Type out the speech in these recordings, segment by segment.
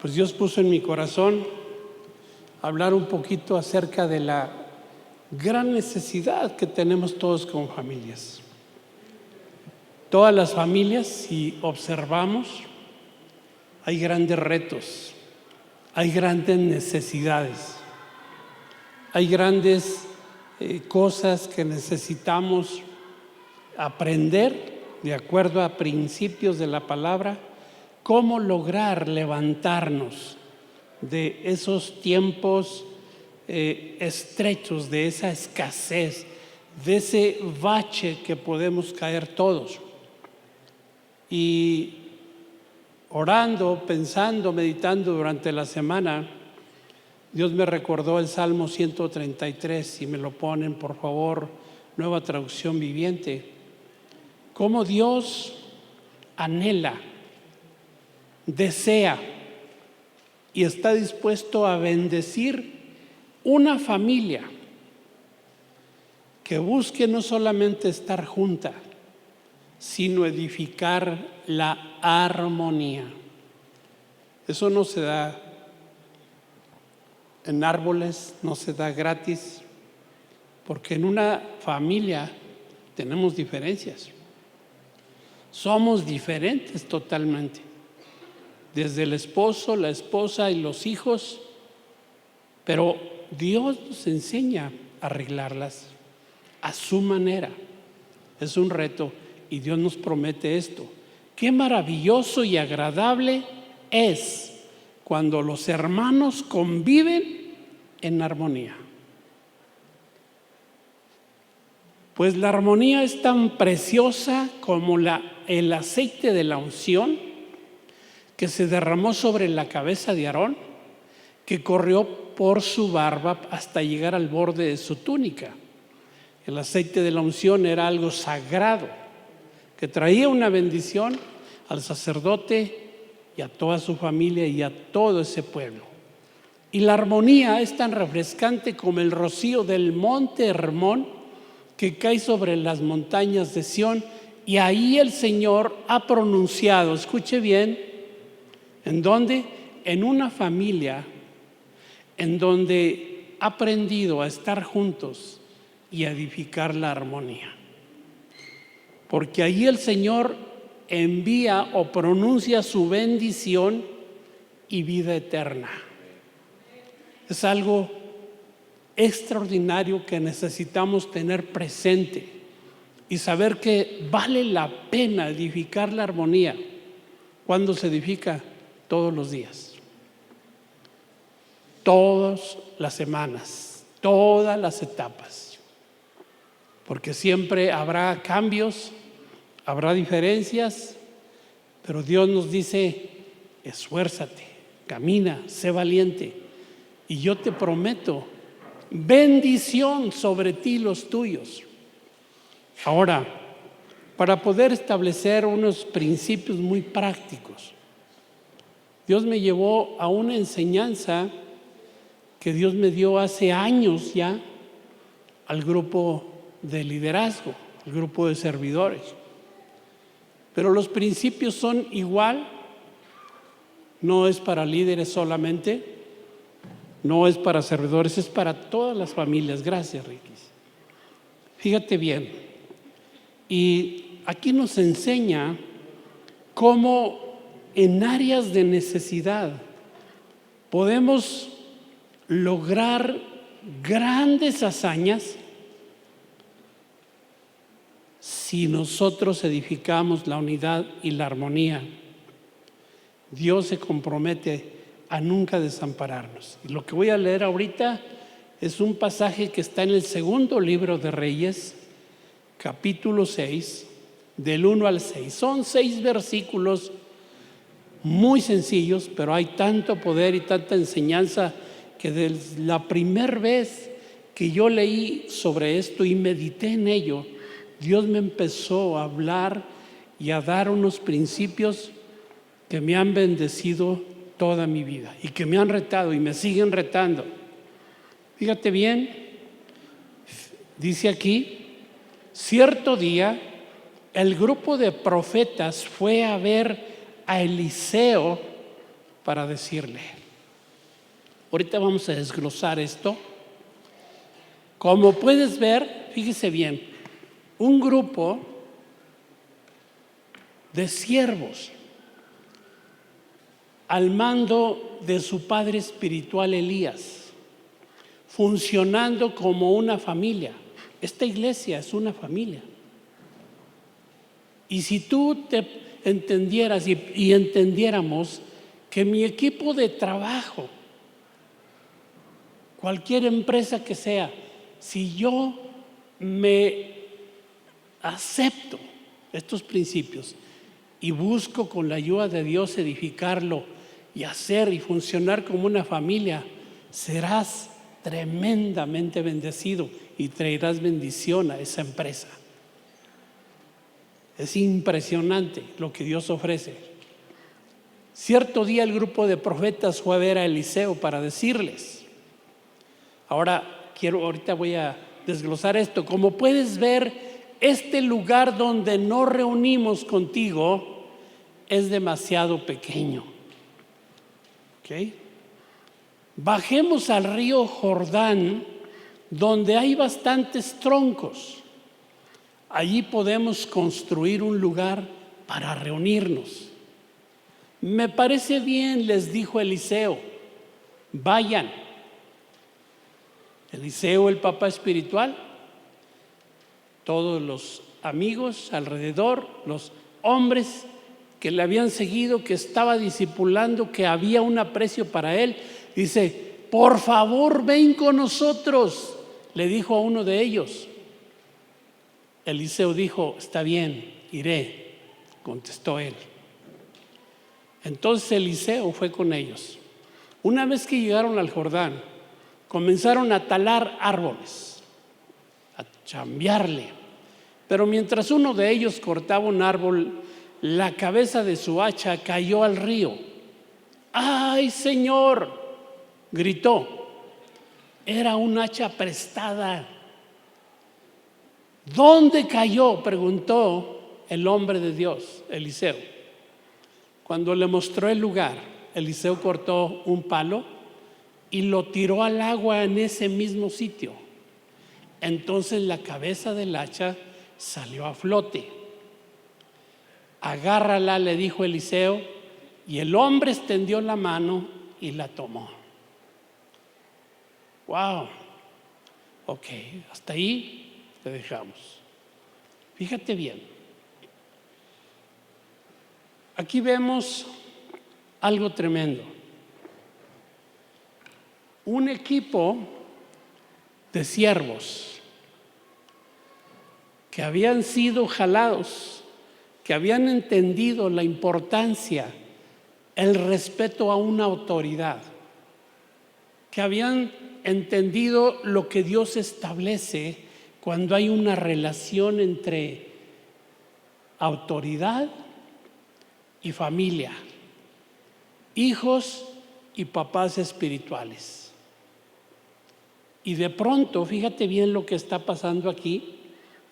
Pues Dios puso en mi corazón hablar un poquito acerca de la gran necesidad que tenemos todos como familias. Todas las familias, si observamos, hay grandes retos, hay grandes necesidades, hay grandes cosas que necesitamos aprender de acuerdo a principios de la palabra, cómo lograr levantarnos de esos tiempos estrechos, de esa escasez, de ese bache que podemos caer todos. Y orando, pensando, meditando durante la semana, Dios me recordó el Salmo 133, si me lo ponen por favor, Nueva Traducción Viviente, cómo Dios anhela, desea y está dispuesto a bendecir una familia que busque no solamente estar junta, sino edificar la armonía. Eso no se da en árboles, no se da gratis, porque en una familia tenemos diferencias. Somos diferentes totalmente. Desde el esposo, la esposa y los hijos, pero Dios nos enseña a arreglarlas a su manera. Es un reto y Dios nos promete esto. Qué maravilloso y agradable es cuando los hermanos conviven en armonía. Pues la armonía es tan preciosa como el aceite de la unción que se derramó sobre la cabeza de Aarón, que corrió por su barba hasta llegar al borde de su túnica. El aceite de la unción era algo sagrado, que traía una bendición al sacerdote y a toda su familia y a todo ese pueblo. Y la armonía es tan refrescante como el rocío del monte Hermón que cae sobre las montañas de Sión, y ahí el Señor ha pronunciado, escuche bien, ¿en dónde? En una familia en donde ha aprendido a estar juntos y a edificar la armonía. Porque ahí el Señor envía o pronuncia su bendición y vida eterna. Es algo extraordinario que necesitamos tener presente y saber que vale la pena edificar la armonía. ¿Cuándo se edifica? Todos los días, todas las semanas, todas las etapas, porque siempre habrá cambios, habrá diferencias, pero Dios nos dice: esfuérzate, camina, sé valiente, y yo te prometo bendición sobre ti y los tuyos. Ahora, para poder establecer unos principios muy prácticos, Dios me llevó a una enseñanza que Dios me dio hace años ya al grupo de liderazgo, al grupo de servidores. Pero los principios son igual, no es para líderes solamente, no es para servidores, es para todas las familias. Gracias, Ricky. Fíjate bien, y aquí nos enseña cómo en áreas de necesidad podemos lograr grandes hazañas si nosotros edificamos la unidad y la armonía. Dios se compromete a nunca desampararnos. Y lo que voy a leer ahorita es un pasaje que está en el segundo libro de Reyes, capítulo 6, del 1 al 6. Son 6 versículos muy sencillos, pero hay tanto poder y tanta enseñanza que desde la primera vez que yo leí sobre esto y medité en ello, Dios me empezó a hablar y a dar unos principios que me han bendecido toda mi vida y que me han retado y me siguen retando. Fíjate bien, dice aquí: cierto día el grupo de profetas fue a ver a Eliseo para decirle. Ahorita vamos a desglosar esto. Como puedes ver, fíjese bien, un grupo de siervos al mando de su padre espiritual Elías, funcionando como una familia. Esta iglesia es una familia. Y si tú te entendieras y entendiéramos que mi equipo de trabajo, cualquier empresa que sea, si yo me acepto estos principios y busco con la ayuda de Dios edificarlo y hacer y funcionar como una familia, serás tremendamente bendecido y traerás bendición a esa empresa. Es impresionante lo que Dios ofrece. Cierto día el grupo de profetas fue a ver a Eliseo para decirles. Ahorita voy a desglosar esto. Como puedes ver, este lugar donde nos reunimos contigo es demasiado pequeño. ¿Ok? Bajemos al río Jordán, donde hay bastantes troncos. Allí podemos construir un lugar para reunirnos. Me parece bien, les dijo Eliseo, vayan. Eliseo, el papá espiritual, todos los amigos alrededor, los hombres que le habían seguido, que estaba discipulando, que había un aprecio para él, dice, por favor ven con nosotros, le dijo a uno de ellos. Eliseo dijo, está bien, iré, contestó él. Entonces Eliseo fue con ellos. Una vez que llegaron al Jordán, comenzaron a talar árboles, a chambearle. Pero mientras uno de ellos cortaba un árbol, la cabeza de su hacha cayó al río. ¡Ay, Señor!, gritó. Era un hacha prestada. ¿Dónde cayó?, preguntó el hombre de Dios, Eliseo. Cuando le mostró el lugar, Eliseo cortó un palo y lo tiró al agua en ese mismo sitio. Entonces la cabeza del hacha salió a flote. Agárrala, le dijo Eliseo, y el hombre extendió la mano y la tomó. ¡Wow! Ok, hasta ahí te dejamos. Fíjate bien. Aquí vemos algo tremendo. Un equipo de siervos que habían sido jalados, que habían entendido la importancia, el respeto a una autoridad, que habían entendido lo que Dios establece cuando hay una relación entre autoridad y familia, hijos y papás espirituales. Y de pronto, fíjate bien lo que está pasando aquí.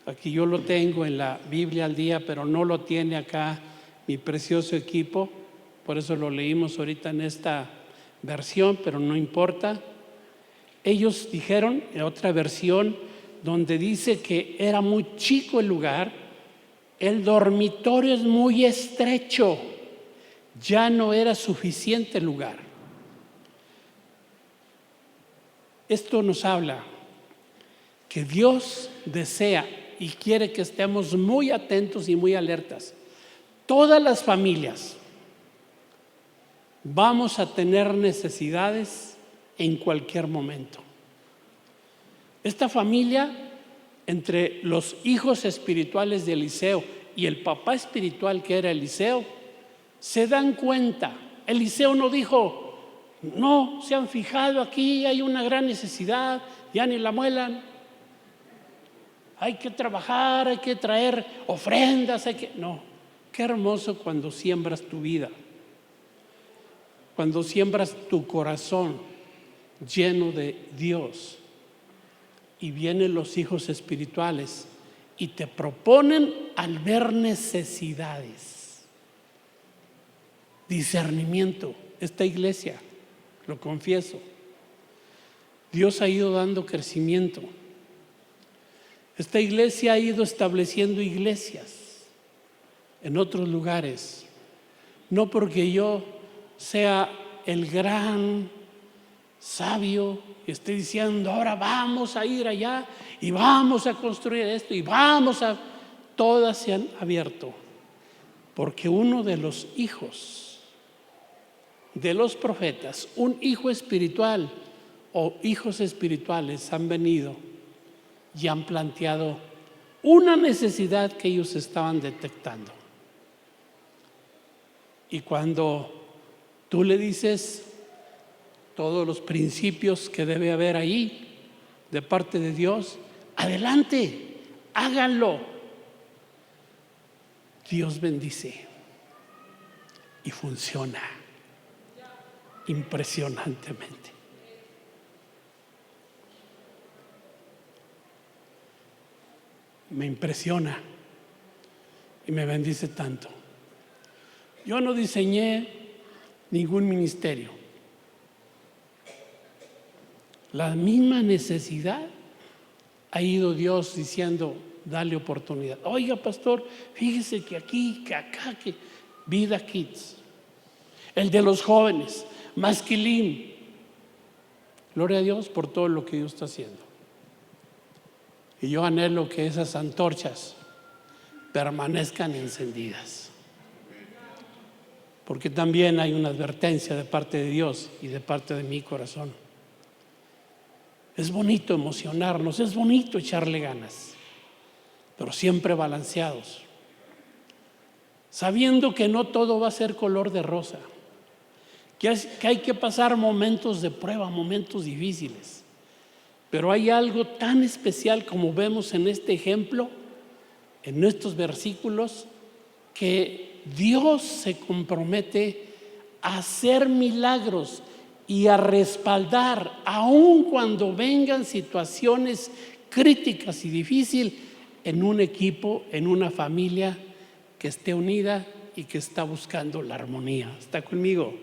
Aquí yo lo tengo en la Biblia al día, pero no lo tiene acá mi precioso equipo. Por eso lo leímos ahorita en esta versión, pero no importa. Ellos dijeron, en otra versión, donde dice que era muy chico el lugar, el dormitorio es muy estrecho, ya no era suficiente lugar. Esto nos habla que Dios desea y quiere que estemos muy atentos y muy alertas. Todas las familias vamos a tener necesidades en cualquier momento. Esta familia, entre los hijos espirituales de Eliseo y el papá espiritual que era Eliseo, se dan cuenta. Eliseo no dijo, no, se han fijado aquí, hay una gran necesidad, ya ni la muelan. Hay que trabajar, hay que traer ofrendas, No, qué hermoso cuando siembras tu vida, cuando siembras tu corazón lleno de Dios y vienen los hijos espirituales y te proponen al ver necesidades, discernimiento. esta iglesia, lo confieso, Dios ha ido dando crecimiento. Esta iglesia ha ido estableciendo iglesias en otros lugares. No porque yo sea el gran sabio y esté diciendo, ahora vamos a ir allá y vamos a construir esto y vamos a... Todas se han abierto porque uno de los hijos de los profetas, un hijo espiritual o hijos espirituales han venido y han planteado una necesidad que ellos estaban detectando. Y cuando tú le dices todos los principios que debe haber ahí de parte de Dios, adelante, háganlo. Dios bendice y funciona impresionantemente. Me impresiona y me bendice tanto. Yo no diseñé ningún ministerio. La misma necesidad ha ido Dios diciendo, dale oportunidad. Oiga, pastor, fíjese que aquí, que acá, que Vida Kids, el de los jóvenes, Masquilín. Gloria a Dios por todo lo que Dios está haciendo. Y yo anhelo que esas antorchas permanezcan encendidas. Porque también hay una advertencia de parte de Dios y de parte de mi corazón. Es bonito emocionarnos, es bonito echarle ganas, pero siempre balanceados, sabiendo que no todo va a ser color de rosa, que hay que pasar momentos de prueba, momentos difíciles. Pero hay algo tan especial como vemos en este ejemplo, en estos versículos, que Dios se compromete a hacer milagros y a respaldar, aun cuando vengan situaciones críticas y difíciles, en un equipo, en una familia que esté unida y que está buscando la armonía. ¿Está conmigo?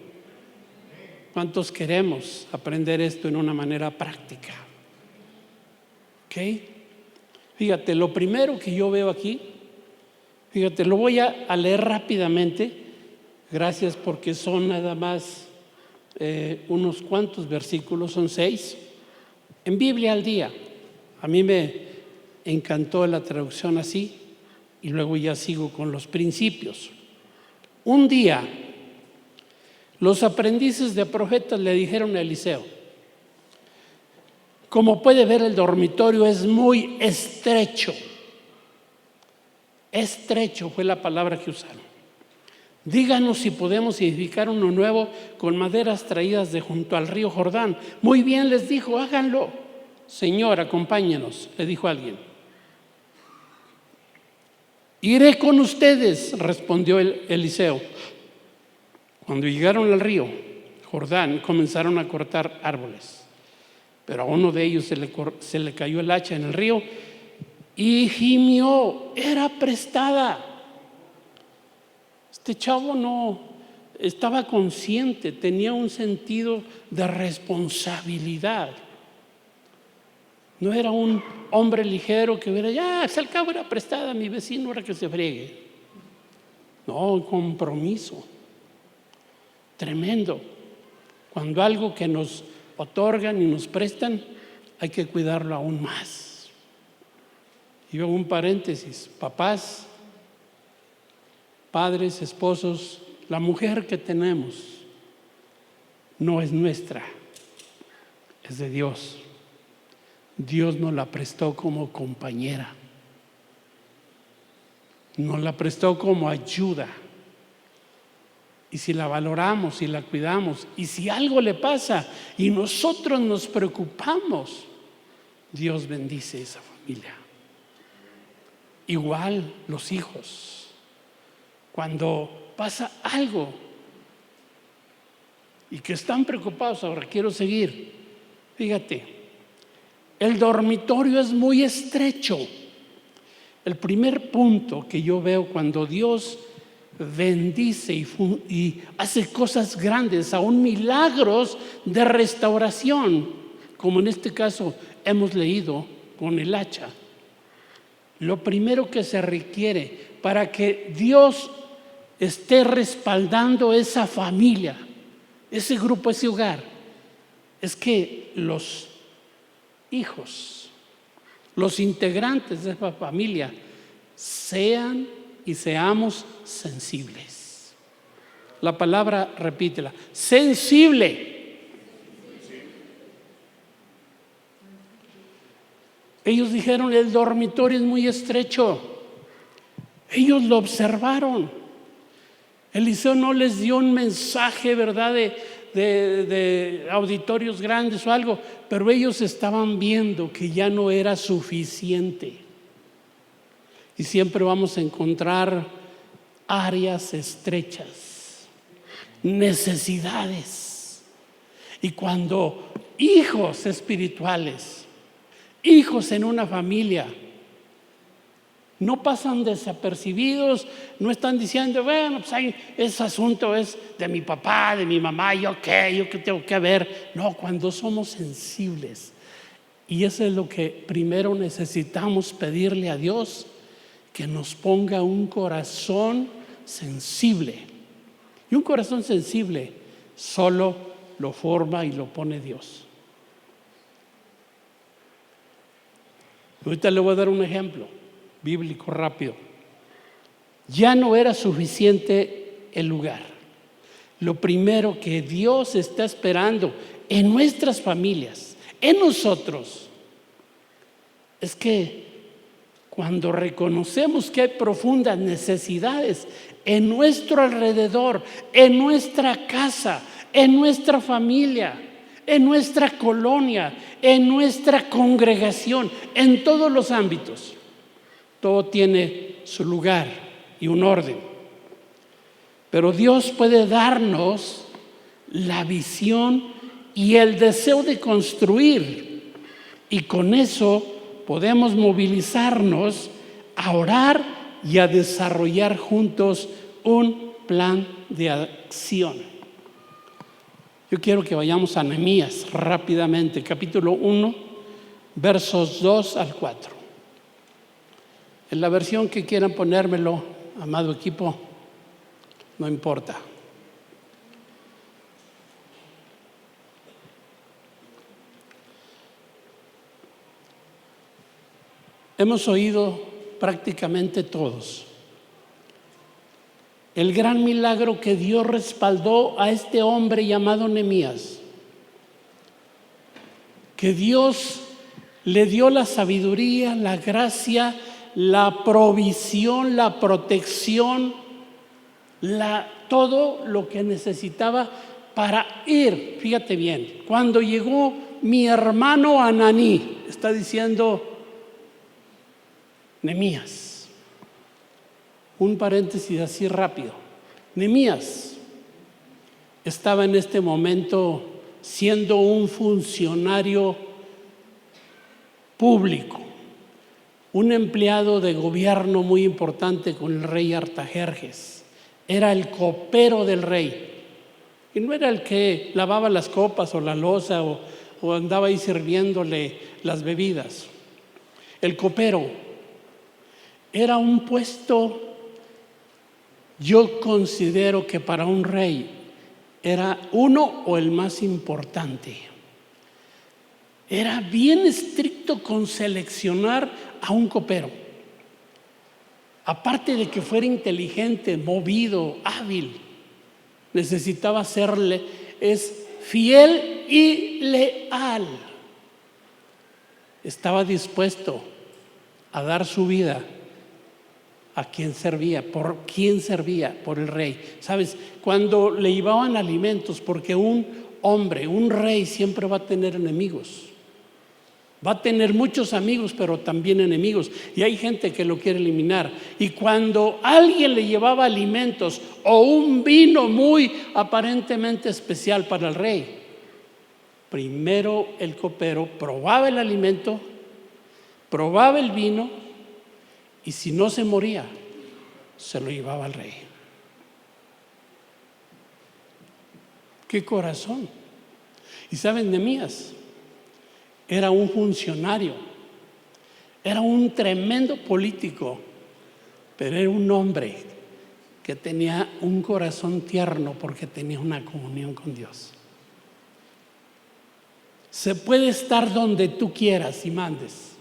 ¿Cuántos queremos aprender esto en una manera práctica? ¿Ok? Fíjate, lo primero que yo veo aquí, fíjate, lo voy a leer rápidamente. Gracias, porque son nada más unos cuantos versículos, son 6. En Biblia al día. A mí me encantó la traducción así y luego ya sigo con los principios. Un día, los aprendices de profetas le dijeron a Eliseo: como puede ver, el dormitorio es muy estrecho. Estrecho fue la palabra que usaron. Díganos si podemos edificar uno nuevo con maderas traídas de junto al río Jordán. Muy bien, les dijo, háganlo. Señor, acompáñenos, le dijo alguien. Iré con ustedes, respondió Eliseo. Cuando llegaron al río Jordán, comenzaron a cortar árboles. Pero a uno de ellos se le cayó el hacha en el río y gimió. Era prestada. Este chavo no estaba consciente, tenía un sentido de responsabilidad. No era un hombre ligero que hubiera, ya, al cabo era prestada, mi vecino ahora que se friegue. No, un compromiso tremendo. Cuando algo que nos otorgan y nos prestan, hay que cuidarlo aún más. Y hago un paréntesis: papás, padres, esposos, la mujer que tenemos no es nuestra, es de Dios. Dios nos la prestó como compañera, nos la prestó como ayuda. Y si la valoramos y la cuidamos, y si algo le pasa y nosotros nos preocupamos, Dios bendice esa familia. Igual los hijos. Cuando pasa algo y que están preocupados, ahora quiero seguir. Fíjate, el dormitorio es muy estrecho. El primer punto que yo veo cuando Dios bendice y hace cosas grandes, aún milagros de restauración, como en este caso hemos leído con el hacha. Lo primero que se requiere para que Dios esté respaldando esa familia, ese grupo, ese hogar, es que los hijos, los integrantes de esa familia sean y seamos sensibles. La palabra, repítela, sensible. Ellos dijeron, el dormitorio es muy estrecho. Ellos lo observaron. Eliseo no les dio un mensaje, ¿verdad?, de auditorios grandes o algo, pero ellos estaban viendo que ya no era suficiente. Y siempre vamos a encontrar áreas estrechas, necesidades. Y cuando hijos espirituales, hijos en una familia, no pasan desapercibidos, no están diciendo, bueno, pues ahí, ese asunto es de mi papá, de mi mamá, yo qué tengo que ver. No, cuando somos sensibles, y eso es lo que primero necesitamos pedirle a Dios, que nos ponga un corazón sensible. Y un corazón sensible solo lo forma y lo pone Dios. Ahorita le voy a dar un ejemplo bíblico rápido. Ya no era suficiente el lugar. Lo primero que Dios está esperando en nuestras familias, en nosotros, es que cuando reconocemos que hay profundas necesidades en nuestro alrededor, en nuestra casa, en nuestra familia, en nuestra colonia, en nuestra congregación, en todos los ámbitos, todo tiene su lugar y un orden. Pero Dios puede darnos la visión y el deseo de construir, y con eso podemos movilizarnos a orar y a desarrollar juntos un plan de acción. Yo quiero que vayamos a Nehemías rápidamente, capítulo 1, versos 2 al 4. En la versión que quieran ponérmelo, amado equipo, no importa. Hemos oído prácticamente todos el gran milagro que Dios respaldó a este hombre llamado Nehemías, que Dios le dio la sabiduría, la gracia, la provisión, la protección, todo lo que necesitaba para ir. Fíjate bien, cuando llegó mi hermano Ananí, está diciendo Nehemías, un paréntesis así rápido. Nehemías estaba en este momento siendo un funcionario público, un empleado de gobierno muy importante con el rey Artajerjes. Era el copero del rey, y no era el que lavaba las copas o la loza o andaba ahí sirviéndole las bebidas. El copero era un puesto, yo considero que para un rey era uno o el más importante. Era bien estricto con seleccionar a un copero. Aparte de que fuera inteligente, movido, hábil, necesitaba serle, es fiel y leal. Estaba dispuesto a dar su vida a quien servía. ¿Por quién servía? Por el rey. ¿Sabes? Cuando le llevaban alimentos, porque un hombre, un rey siempre va a tener enemigos. Va a tener muchos amigos, pero también enemigos. Y hay gente que lo quiere eliminar. Y cuando alguien le llevaba alimentos o un vino muy aparentemente especial para el rey, primero el copero probaba el alimento, probaba el vino, y si no se moría, se lo llevaba al rey. ¿Qué corazón? Y saben, Nehemías era un funcionario, era un tremendo político, pero era un hombre que tenía un corazón tierno porque tenía una comunión con Dios. Se puede estar donde tú quieras y mandes,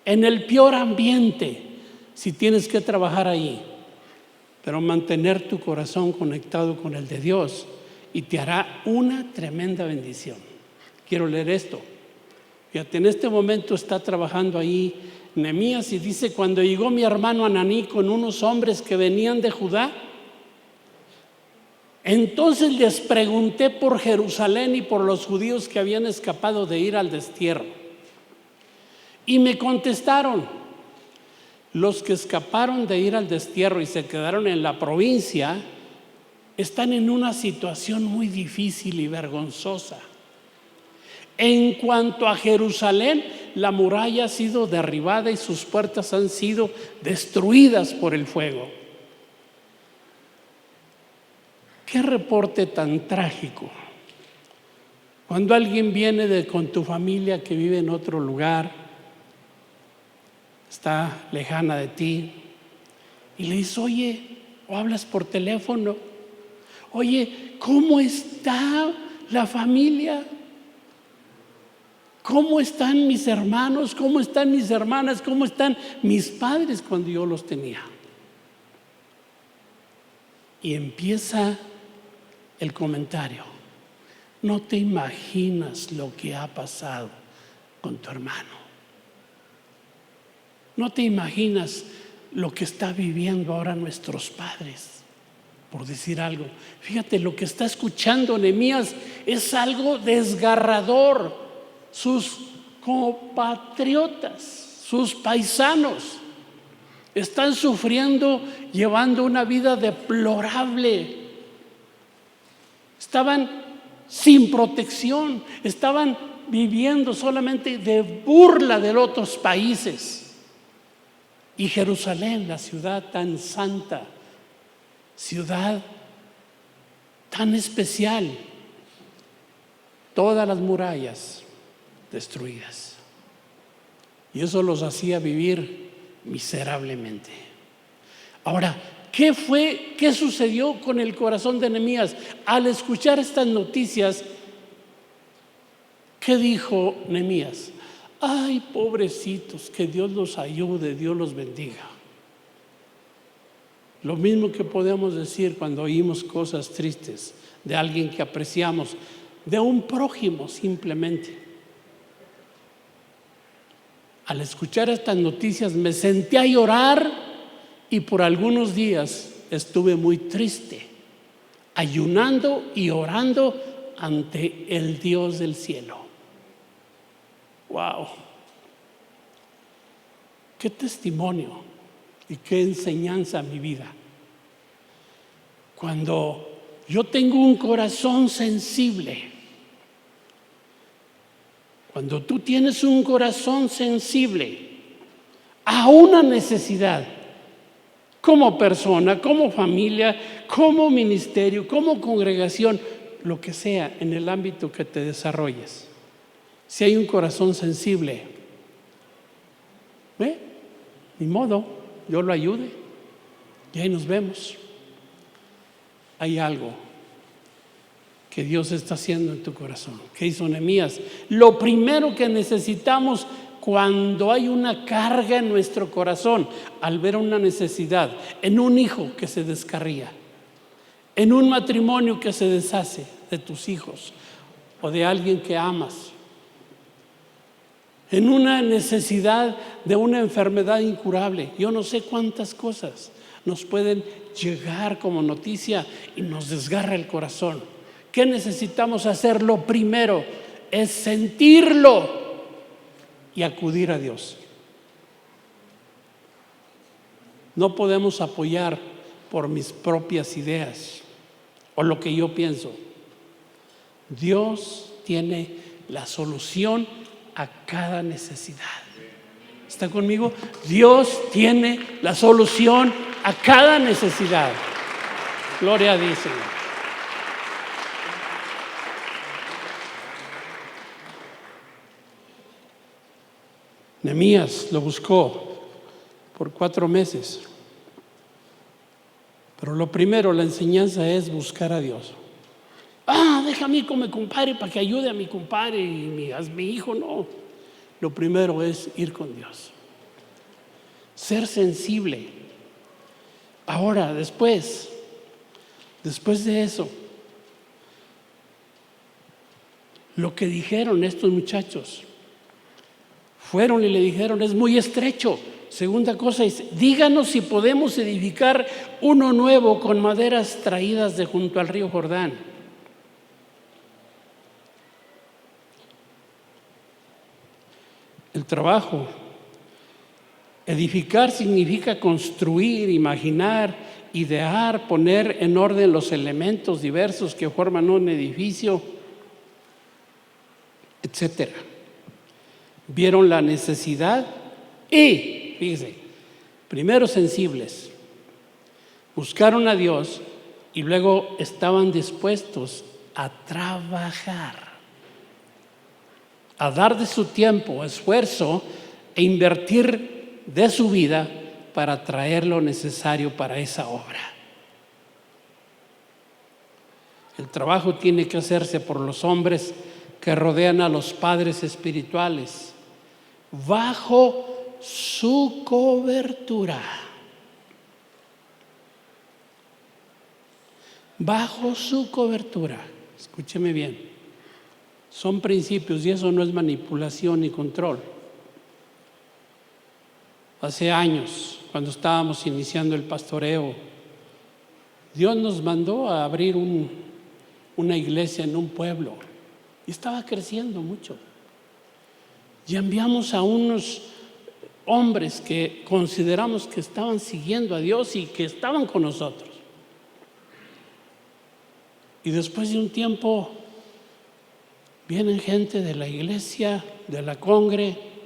en el peor ambiente, si tienes que trabajar ahí, pero mantener tu corazón conectado con el de Dios y te hará una tremenda bendición. Quiero leer esto. Fíjate, en este momento está trabajando ahí Nehemías y dice: cuando llegó mi hermano Ananí con unos hombres que venían de Judá, entonces les pregunté por Jerusalén y por los judíos que habían escapado de ir al destierro. Y me contestaron: los que escaparon de ir al destierro y se quedaron en la provincia están en una situación muy difícil y vergonzosa. En cuanto a Jerusalén, la muralla ha sido derribada y sus puertas han sido destruidas por el fuego. Qué reporte tan trágico. Cuando alguien viene con tu familia que vive en otro lugar, está lejana de ti, y le dices: oye, o hablas por teléfono: oye, ¿cómo está la familia? ¿Cómo están mis hermanos? ¿Cómo están mis hermanas? ¿Cómo están mis padres cuando yo los tenía? Y empieza el comentario: no te imaginas lo que ha pasado con tu hermano. No te imaginas lo que está viviendo ahora nuestros padres, por decir algo. Fíjate, lo que está escuchando Nehemías es algo desgarrador. Sus compatriotas, sus paisanos, están sufriendo, llevando una vida deplorable. Estaban sin protección, estaban viviendo solamente de burla de otros países. Y Jerusalén, la ciudad tan santa, ciudad tan especial, todas las murallas destruidas. Y eso los hacía vivir miserablemente. Ahora, ¿qué sucedió con el corazón de Nehemías? Al escuchar estas noticias, ¿qué dijo Nehemías? Ay, pobrecitos, que Dios los ayude, Dios los bendiga. Lo mismo que podemos decir cuando oímos cosas tristes de alguien que apreciamos, de un prójimo simplemente. Al escuchar estas noticias me senté a llorar y por algunos días estuve muy triste, ayunando y orando ante el Dios del cielo. ¡Wow! ¡Qué testimonio y qué enseñanza a mi vida! Cuando yo tengo un corazón sensible, cuando tú tienes un corazón sensible a una necesidad, como persona, como familia, como ministerio, como congregación, lo que sea en el ámbito que te desarrolles, si hay un corazón sensible, ni modo, yo lo ayude y ahí nos vemos. Hay algo que Dios está haciendo en tu corazón. ¿Qué hizo Nehemías? Lo primero que necesitamos cuando hay una carga en nuestro corazón, al ver una necesidad, en un hijo que se descarría, en un matrimonio que se deshace de tus hijos o de alguien que amas, en una necesidad de una enfermedad incurable. Yo no sé cuántas cosas nos pueden llegar como noticia y nos desgarra el corazón. ¿Qué necesitamos hacer? Lo primero es sentirlo y acudir a Dios. No podemos apoyar por mis propias ideas o lo que yo pienso. Dios tiene la solución a cada necesidad. ¿Está conmigo? Dios tiene la solución a cada necesidad. Gloria a Dios, Señor. Nehemías lo buscó por 4 meses. Pero lo primero, la enseñanza es buscar a Dios. Déjame ir con mi compadre para que ayude a mi compadre y a mi hijo. No. Lo primero es ir con Dios. Ser sensible. Ahora, después de eso, lo que dijeron estos muchachos, fueron y le dijeron, es muy estrecho. Segunda cosa es, díganos si podemos edificar uno nuevo con maderas traídas de junto al río Jordán. El trabajo. Edificar significa construir, imaginar, idear, poner en orden los elementos diversos que forman un edificio, etc. Vieron la necesidad y, fíjese, primero sensibles, buscaron a Dios y luego estaban dispuestos a trabajar, a dar de su tiempo, esfuerzo e invertir de su vida para traer lo necesario para esa obra. El trabajo tiene que hacerse por los hombres que rodean a los padres espirituales, bajo su cobertura. Bajo su cobertura. Escúcheme bien. Son principios y eso no es manipulación ni control. Hace años, cuando estábamos iniciando el pastoreo, Dios nos mandó a abrir una iglesia en un pueblo y estaba creciendo mucho. Y enviamos a unos hombres que consideramos que estaban siguiendo a Dios y que estaban con nosotros. Y después de un tiempo vienen gente de la iglesia, de la congre,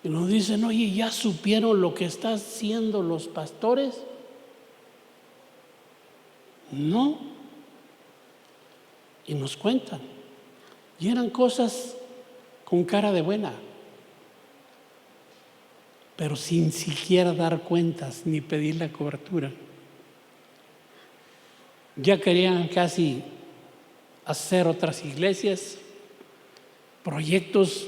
y nos dicen, oye, ¿ya supieron lo que están haciendo los pastores? No. Y nos cuentan. Y eran cosas con cara de buena, pero sin siquiera dar cuentas ni pedir la cobertura. Ya querían casi hacer otras iglesias, proyectos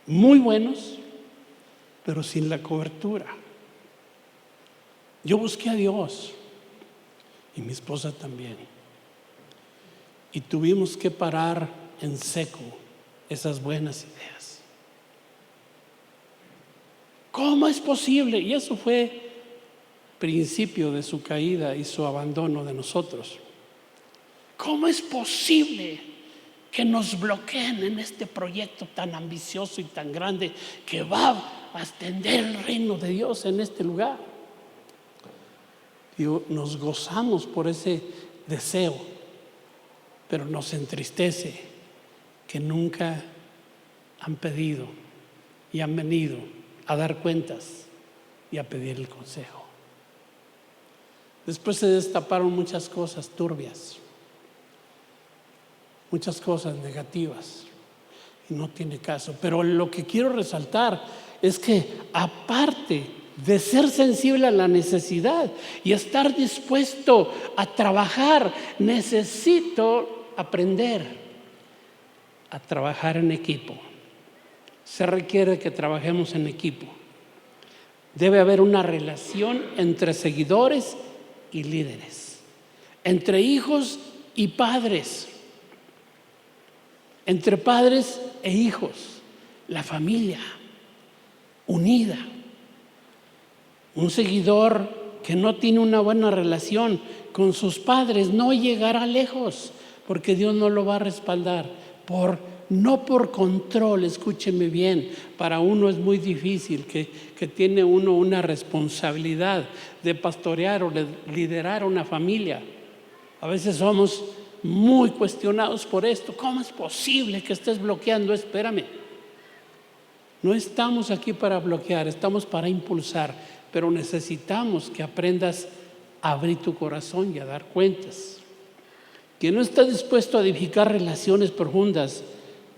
muy buenos, pero sin la cobertura. Yo busqué a Dios y mi esposa también. Y tuvimos que parar en seco esas buenas ideas. ¿Cómo es posible? Y eso fue principio de su caída y su abandono de nosotros. ¿Cómo es posible que nos bloqueen en este proyecto tan ambicioso y tan grande que va a extender el reino de Dios en este lugar? Y nos gozamos por ese deseo, pero nos entristece que nunca han pedido y han venido a dar cuentas y a pedir el consejo. Después se destaparon muchas cosas turbias, muchas cosas negativas, y no tiene caso. Pero lo que quiero resaltar es que aparte de ser sensible a la necesidad y estar dispuesto a trabajar, necesito aprender a trabajar en equipo. Se requiere que trabajemos en equipo. Debe haber una relación entre seguidores y líderes, entre hijos y padres, entre padres e hijos, la familia unida. Un seguidor que no tiene una buena relación con sus padres no llegará lejos, porque Dios no lo va a respaldar. No por control, escúcheme bien, para uno es muy difícil que tiene uno una responsabilidad de pastorear o de liderar una familia. A veces somos muy cuestionados por esto. ¿Cómo es posible que estés bloqueando? Espérame. No estamos aquí para bloquear, estamos para impulsar, pero necesitamos que aprendas a abrir tu corazón y a dar cuentas. Quien no está dispuesto a edificar relaciones profundas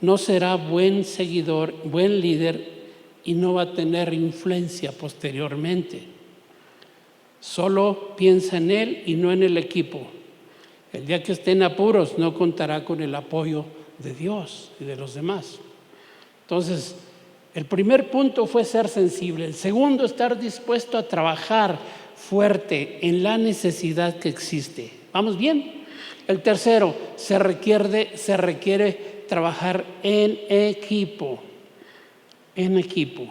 no será buen seguidor, buen líder y no va a tener influencia posteriormente. Solo piensa en él y no en el equipo. El día que esté en apuros no contará con el apoyo de Dios y de los demás. Entonces, el primer punto fue ser sensible. El segundo, estar dispuesto a trabajar fuerte en la necesidad que existe. ¿Vamos bien? El tercero, se requiere trabajar en equipo. En equipo.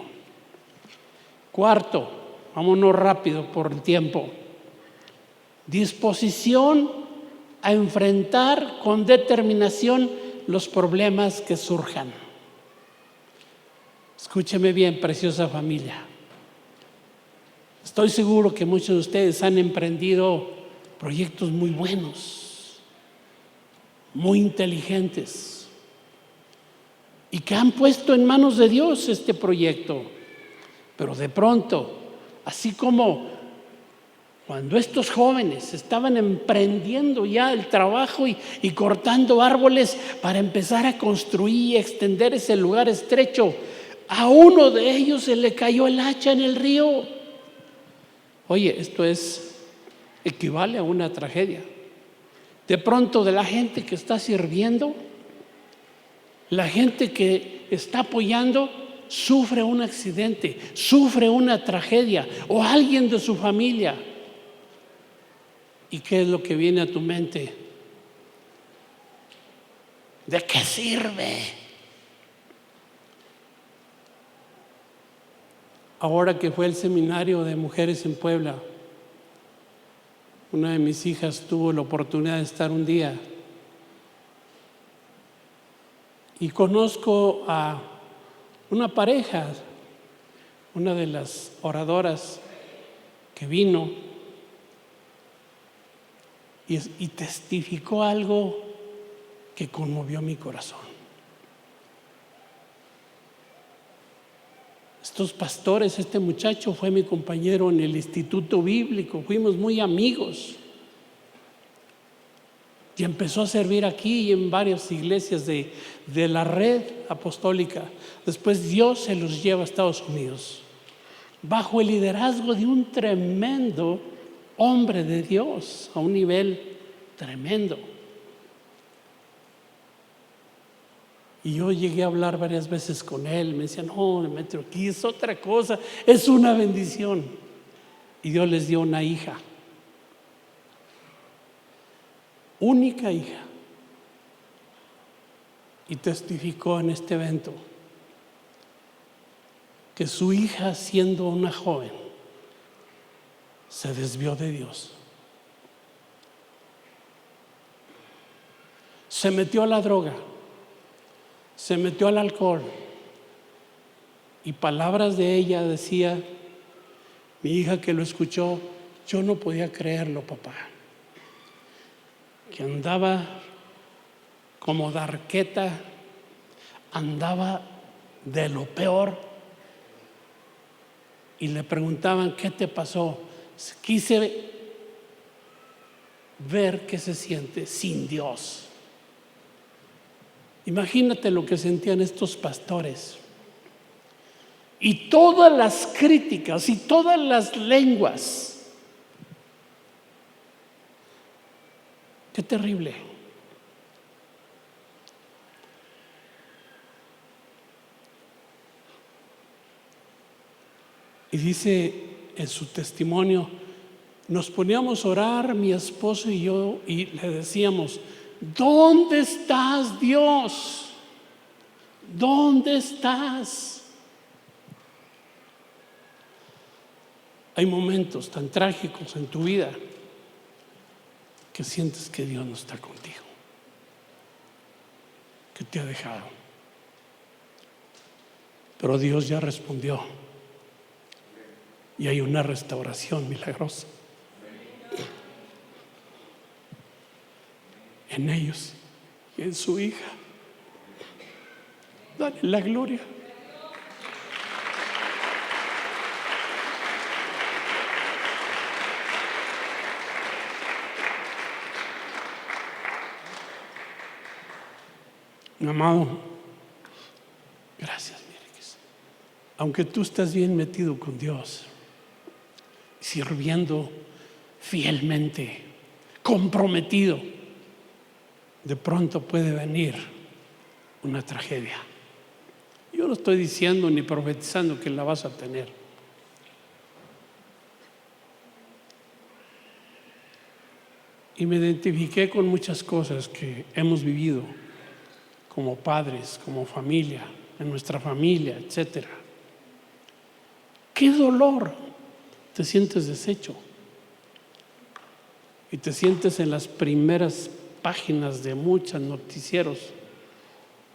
Cuarto, vámonos rápido por el tiempo. Disposición a enfrentar con determinación los problemas que surjan. Escúcheme bien, preciosa familia. Estoy seguro que muchos de ustedes han emprendido proyectos muy buenos, muy inteligentes, y que han puesto en manos de Dios este proyecto. Pero de pronto, así como cuando estos jóvenes estaban emprendiendo ya el trabajo y cortando árboles para empezar a construir y extender ese lugar estrecho, a uno de ellos se le cayó el hacha en el río. Oye, esto equivale a una tragedia. De pronto, de la gente que está sirviendo, la gente que está apoyando, sufre un accidente, sufre una tragedia, o alguien de su familia. ¿Y qué es lo que viene a tu mente? ¿De qué sirve? Ahora que fue el seminario de mujeres en Puebla, una de mis hijas tuvo la oportunidad de estar un día y conozco a una pareja, una de las oradoras que vino y testificó algo que conmovió mi corazón. Estos pastores, este muchacho fue mi compañero en el instituto bíblico, fuimos muy amigos. Y empezó a servir aquí y en varias iglesias de la red apostólica. Después Dios se los lleva a Estados Unidos, bajo el liderazgo de un tremendo hombre de Dios, a un nivel tremendo. Y yo llegué a hablar varias veces con él. Me decía, no, Demetrio, aquí es otra cosa, es una bendición. Y Dios les dio una hija, única hija, y testificó en este evento que su hija, siendo una joven, se desvió de Dios, se metió a la droga, se metió al alcohol, y palabras de ella decía, mi hija que lo escuchó, yo no podía creerlo, papá, que andaba como darqueta, andaba de lo peor. Y le preguntaban, ¿qué te pasó? Quise ver qué se siente sin Dios. Imagínate lo que sentían estos pastores. Y todas las críticas y todas las lenguas. Qué terrible. Y dice en su testimonio, nos poníamos a orar, mi esposo y yo, y le decíamos, ¿dónde estás, Dios? ¿Dónde estás? Hay momentos tan trágicos en tu vida que sientes que Dios no está contigo, que te ha dejado. Pero Dios ya respondió. Y hay una restauración milagrosa en ellos y en su hija. Dale la gloria. Mi amado, Gracias, mi Enriquez. Aunque tú estás bien metido con Dios, sirviendo fielmente, comprometido, de pronto puede venir una tragedia. Yo no estoy diciendo ni profetizando que la vas a tener. Y me identifiqué con muchas cosas que hemos vivido como padres, como familia, en nuestra familia, etc. ¡Qué dolor! Te sientes deshecho y te sientes en las primeras páginas de muchos noticieros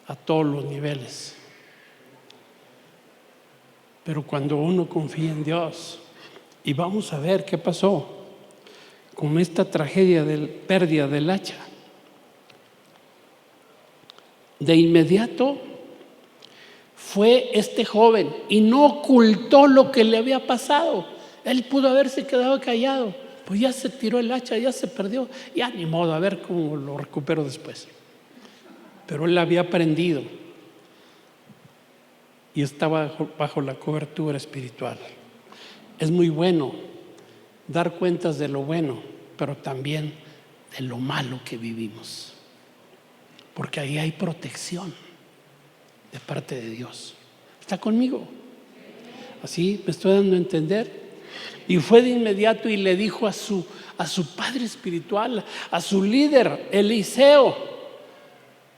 a todos los niveles. Pero cuando uno confía en Dios, y vamos a ver qué pasó con esta tragedia de pérdida del hacha, de inmediato fue este joven y no ocultó lo que le había pasado. Él pudo haberse quedado callado, pues ya se tiró el hacha, ya se perdió, ya ni modo, a ver cómo lo recupero después. Pero él había aprendido y estaba bajo la cobertura espiritual. Es muy bueno dar cuentas de lo bueno, pero también de lo malo que vivimos, porque ahí hay protección de parte de Dios. ¿Está conmigo? Así me estoy dando a entender. Y fue de inmediato y le dijo a su padre espiritual, a su líder, Eliseo.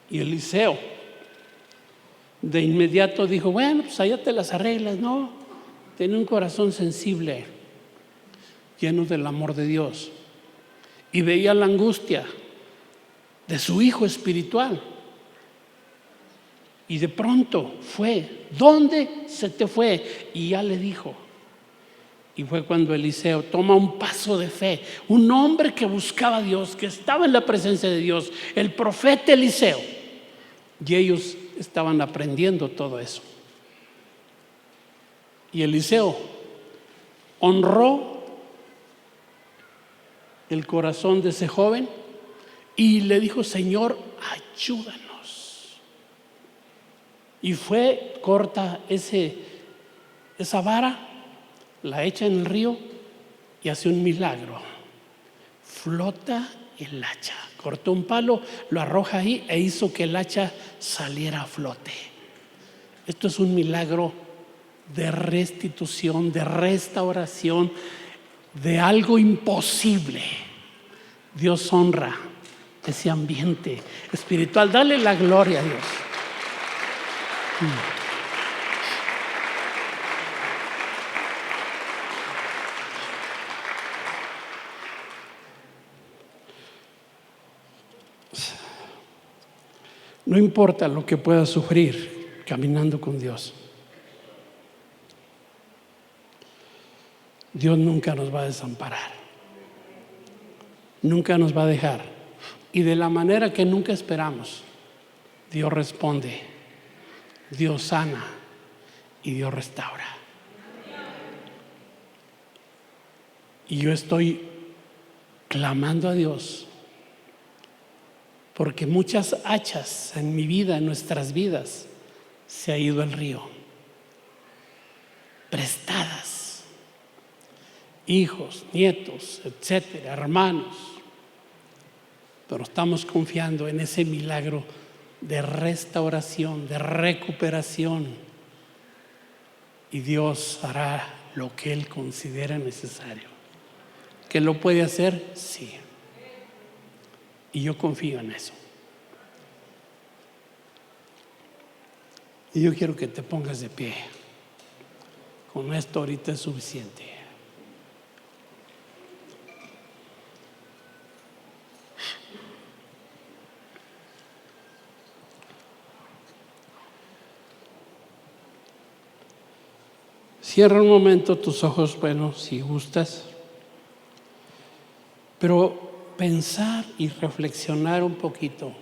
Y Eliseo de inmediato dijo: bueno, pues allá te las arreglas. No, tenía un corazón sensible, lleno del amor de Dios, y veía la angustia de su hijo espiritual. Y de pronto fue: ¿dónde se te fue? Y ya le dijo. Y fue cuando Eliseo toma un paso de fe, un hombre que buscaba a Dios, que estaba en la presencia de Dios, el profeta Eliseo. Y ellos estaban aprendiendo todo eso. Y Eliseo honró el corazón de ese joven y le dijo: Señor, ayúdanos. Y fue, corta esa vara, la echa en el río y hace un milagro. Flota el hacha. Cortó un palo, lo arroja ahí e hizo que el hacha saliera a flote. Esto es un milagro de restitución, de restauración, de algo imposible. Dios honra ese ambiente espiritual. Dale la gloria a Dios. No importa lo que puedas sufrir caminando con Dios, Dios nunca nos va a desamparar, nunca nos va a dejar. Y de la manera que nunca esperamos, Dios responde, Dios sana y Dios restaura. Y yo estoy clamando a Dios, porque muchas hachas en mi vida, en nuestras vidas, se ha ido al río, prestadas, hijos, nietos, etcétera, hermanos. Pero estamos confiando en ese milagro de restauración, de recuperación, y Dios hará lo que Él considera necesario. ¿Que lo puede hacer? Sí. Y yo confío en eso. Y yo quiero que te pongas de pie. Con esto ahorita es suficiente. Cierra un momento tus ojos, bueno, si gustas. Pero pensar y reflexionar un poquito.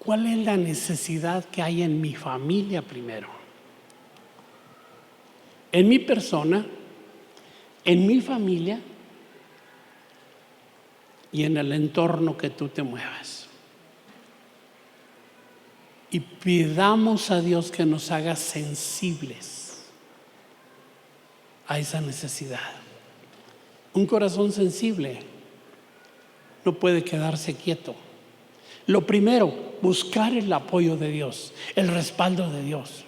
¿Cuál es la necesidad que hay en mi familia primero? En mi persona, en mi familia y en el entorno que tú te muevas. y pidamos a Dios que nos haga sensibles a esa necesidad. Un corazón sensible no puede quedarse quieto. Lo primero, buscar el apoyo de Dios, el respaldo de Dios.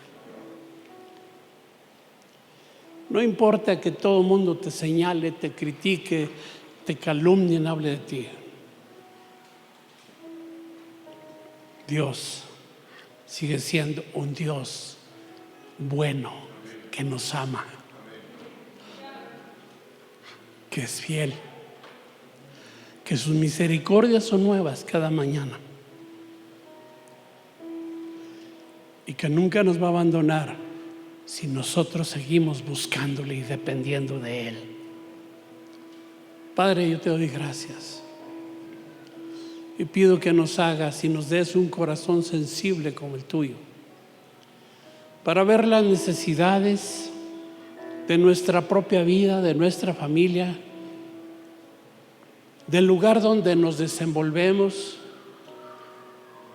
No importa que todo el mundo te señale, te critique, te calumnien, hable de ti. Dios sigue siendo un Dios bueno, que nos ama, que es fiel, que sus misericordias son nuevas cada mañana y que nunca nos va a abandonar si nosotros seguimos buscándole y dependiendo de Él. Padre, yo te doy gracias y pido que nos hagas y nos des un corazón sensible como el tuyo para ver las necesidades de nuestra propia vida, de nuestra familia, del lugar donde nos desenvolvemos,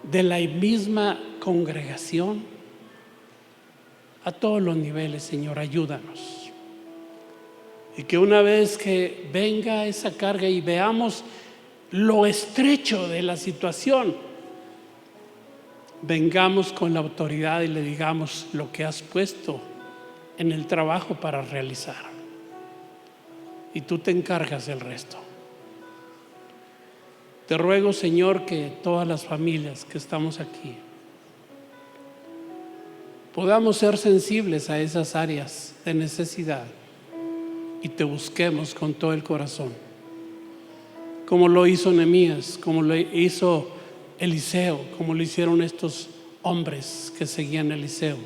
de la misma congregación, a todos los niveles. Señor, ayúdanos. Y que una vez que venga esa carga y veamos lo estrecho de la situación, vengamos con la autoridad y le digamos lo que has puesto en el trabajo para realizar. Y tú te encargas del resto. Te ruego, Señor, que todas las familias que estamos aquí podamos ser sensibles a esas áreas de necesidad y te busquemos con todo el corazón, como lo hizo Nehemías, como lo hizo Eliseo, como lo hicieron estos hombres que seguían a Eliseo.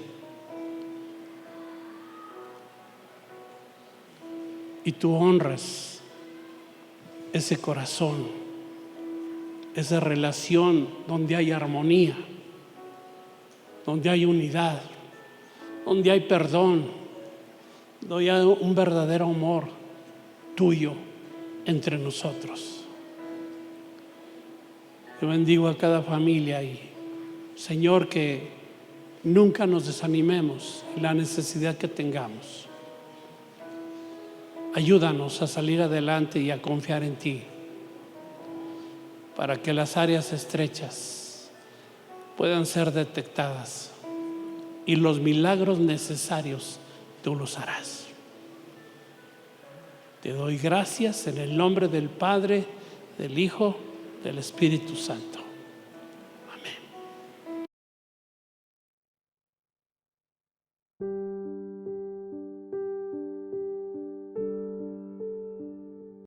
Y tú honras ese corazón, esa relación donde hay armonía, donde hay unidad, donde hay perdón, donde hay un verdadero amor tuyo entre nosotros. Yo bendigo a cada familia y, Señor, que nunca nos desanimemos en la necesidad que tengamos. Ayúdanos a salir adelante y a confiar en ti, para que las áreas estrechas puedan ser detectadas y los milagros necesarios tú los harás. Te doy gracias en el nombre del Padre, del Hijo, del Espíritu Santo.